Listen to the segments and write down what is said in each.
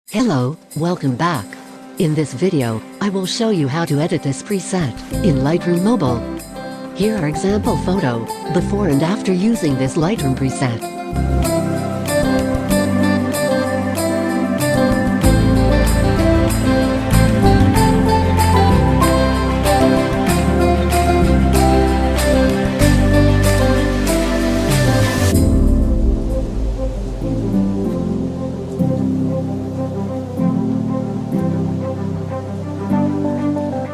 Hello, welcome back. In this video, I will show you how to edit this preset in Lightroom Mobile. Here are example photo, before and after using this Lightroom preset.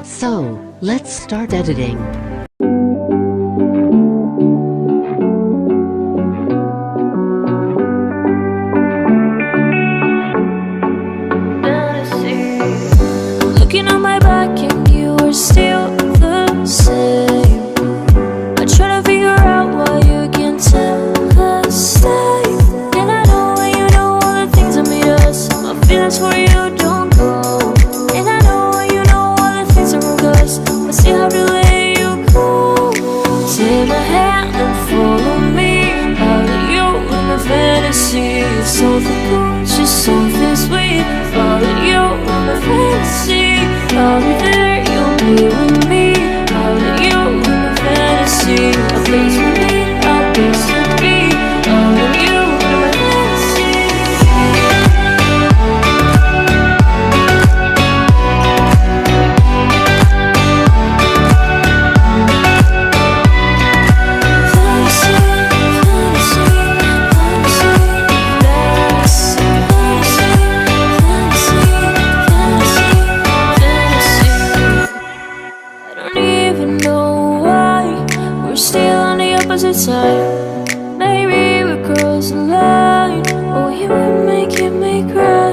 So, let's start editing. Looking on my back and you are still the same. I try to figure out why you can't tell us stay. And I know when you know all the things that made us. My feelings for you don't go. And I know when you know all the things that broke us. I still have to let you go. Take my hand and follow me out of you in my fantasy. Something cool, just something sweet. Follow you in my fantasy. I'll be there, you'll be with me. I'll let you in my fantasy. A place for me, a place to be. I'll let you in my fantasy. Side. Maybe we cross the line. Oh, you were making me cry.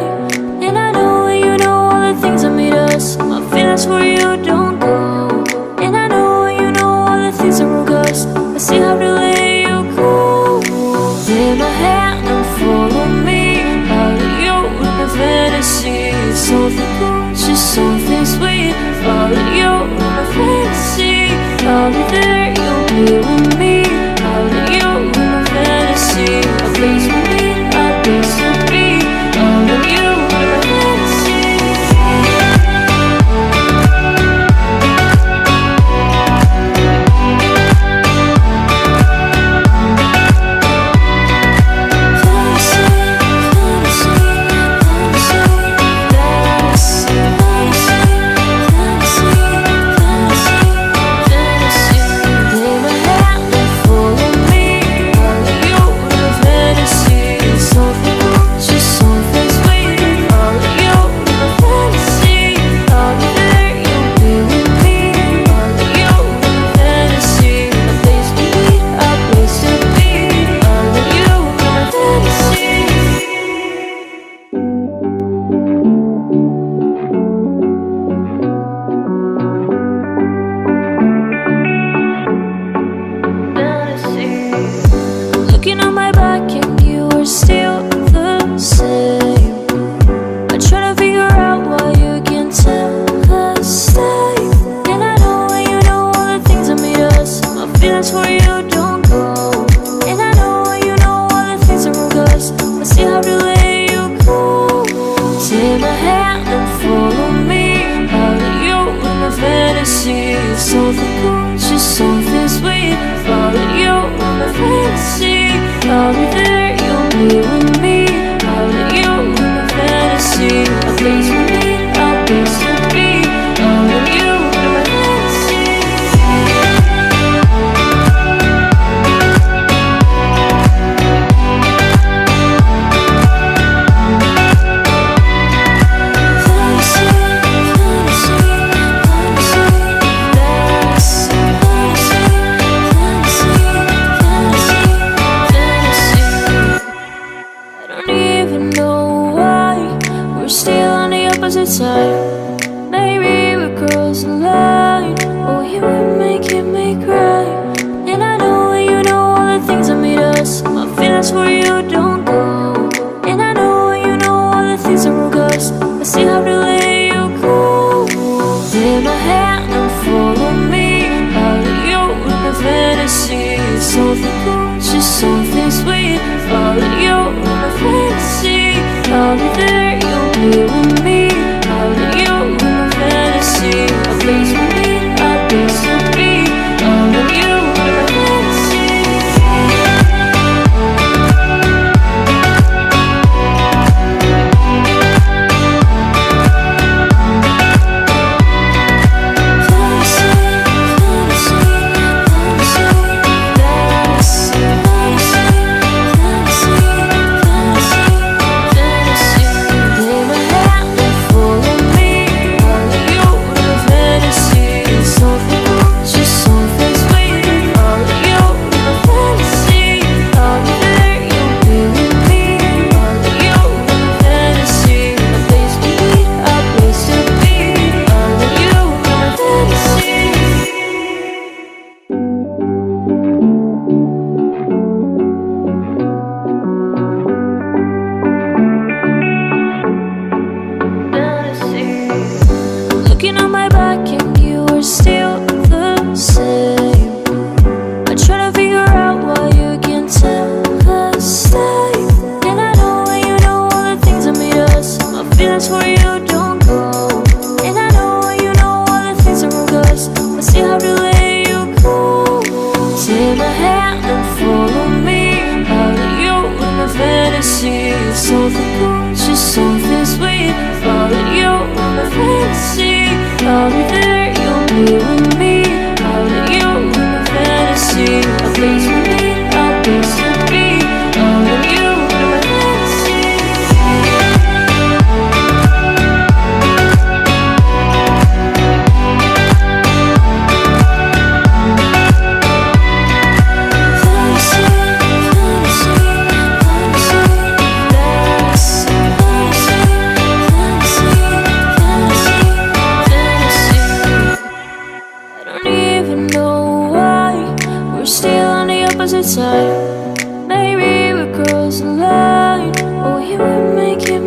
And I know when you know all the things that made us. My feelings for you don't go. And I know when you know all the things that broke us. I still have to let you go. Take my hand and follow me out of you in my fantasy. Something cool, just something sweet. Follow you in my fantasy. I'll be there, you'll be with me. I'll let you in my fantasy. A place for me, a place to be. I'll let you in my fantasy. Looking on my back and you are still the same. I try to figure out why you can't tell us stay. And I know when you know all the things that made us. My feelings for you don't go. And I know when you know all the things that broke us. I still have to let you go. Take my hand and follow me out of you in my fantasy. Something cool, just something sweet. Follow you in my fantasy. I'll be there, you'll be with me. I'll let you in my fantasy. A place for me, a place to be. I'll let you in my fantasy. Side. Maybe we cross the line. Oh, you were making me cry. And I know when you know all the things that made us. My feelings for you don't go. And I know when you know all the things that broke us. I still have to let you go. Take my hand and follow me out of you in my fantasy. Something cool, just something sweet. Follow you in my fantasy. I'll be there, you'll be be with me. All of you in my fantasy, a place for me, a place to be. All of you in my fantasy. Looking on my back and you are still the same. I try to figure out why you can't tell the same. And I know when you know all the things that made us, my feelings for you don't go. And I know when you know all the things that broke us, I still have to let you go. Take my hand and follow me. All of you in my fantasy, something cool, just something sweet. Follow you in my fantasy. I'll be there, you'll be with me. All of you in my fantasy, a place for me, a place to be. All of you in my fantasy. Fantasy, fantasy, fantasy, I don't even know why we're still on the opposite side. Maybe we're crossing the line, or we would make it